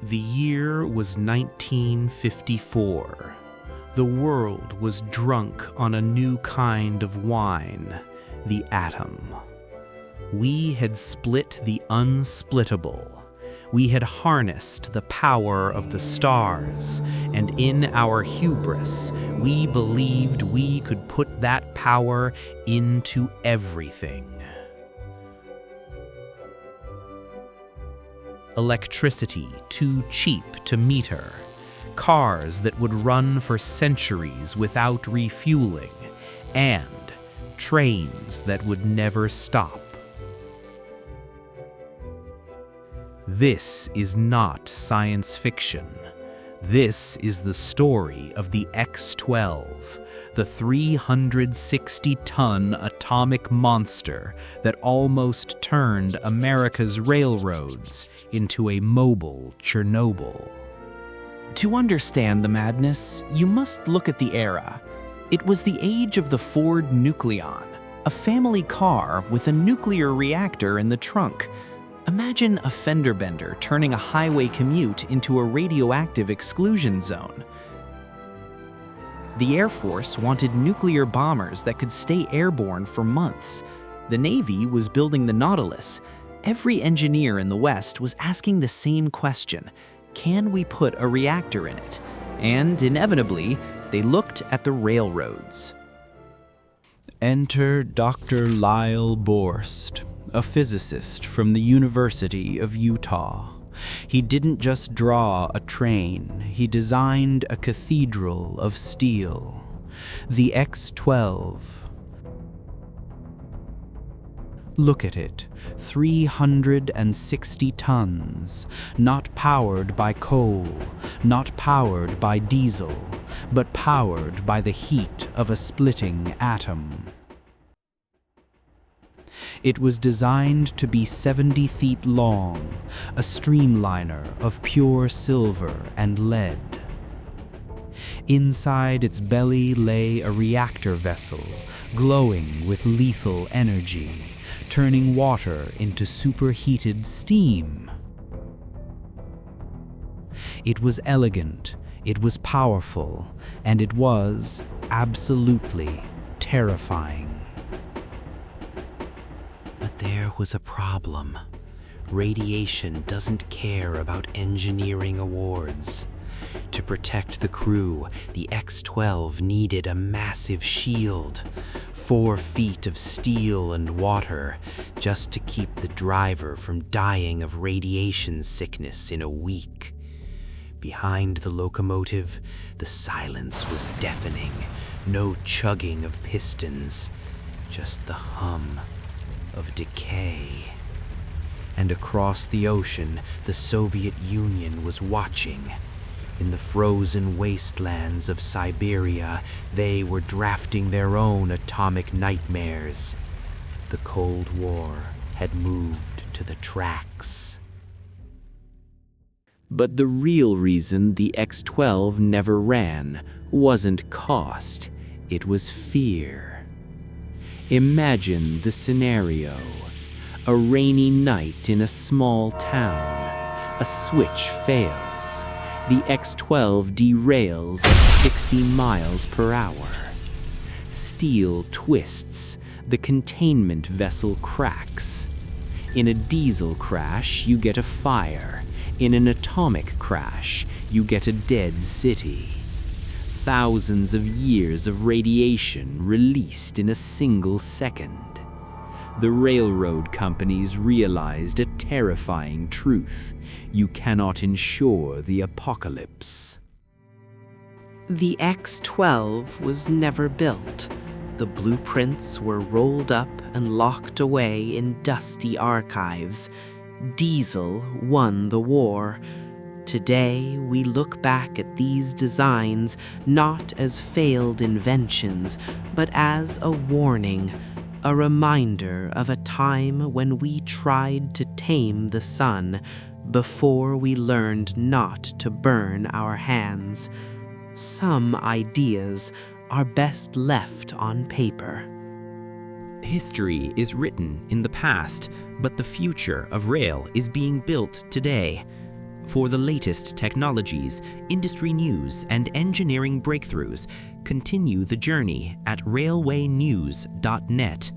The year was 1954. The world was drunk on a new kind of wine, the atom. We had split the unsplittable. We had harnessed the power of the stars, and in our hubris, we believed we could put that power into everything. Electricity too cheap to meter, cars that would run for centuries without refueling, and trains that would never stop. This is not science fiction. This is the story of the X-12, the 360-ton atomic monster that almost turned America's railroads into a mobile Chernobyl. To understand the madness, you must look at the era. It was the age of the Ford Nucleon, a family car with a nuclear reactor in the trunk. Imagine a fender bender turning a highway commute into a radioactive exclusion zone. The Air Force wanted nuclear bombers that could stay airborne for months. The Navy was building the Nautilus. Every engineer in the West was asking the same question: can we put a reactor in it? And inevitably, they looked at the railroads. Enter Dr. Lyle Borst, a physicist from the University of Utah. He didn't just draw a train, he designed a cathedral of steel. The X-12. Look at it, 360 tons, not powered by coal, not powered by diesel, but powered by the heat of a splitting atom. It was designed to be 70 feet long, a streamliner of pure silver and lead. Inside its belly lay a reactor vessel, glowing with lethal energy, turning water into superheated steam. It was elegant, it was powerful, and it was absolutely terrifying. But there was a problem. Radiation doesn't care about engineering awards. To protect the crew, the X-12 needed a massive shield, 4 feet of steel and water, just to keep the driver from dying of radiation sickness in a week. Behind the locomotive, the silence was deafening. No chugging of pistons, just the hum of decay. And across the ocean, the Soviet Union was watching. In the frozen wastelands of Siberia, they were drafting their own atomic nightmares. The Cold War had moved to the tracks. But the real reason the X-12 never ran wasn't cost, it was fear. Imagine the scenario. A rainy night in a small town. A switch fails. The X-12 derails at 60 miles per hour. Steel twists. The containment vessel cracks. In a diesel crash, you get a fire. In an atomic crash, you get a dead city. Thousands of years of radiation released in a single second. The railroad companies realized a terrifying truth: you cannot ensure the apocalypse. The X-12 was never built. The blueprints were rolled up and locked away in dusty archives. Diesel won the war. Today, we look back at these designs not as failed inventions, but as a warning, a reminder of a time when we tried to tame the sun before we learned not to burn our hands. Some ideas are best left on paper. History is written in the past, but the future of rail is being built today. For the latest technologies, industry news, and engineering breakthroughs, continue the journey at railwaynews.net.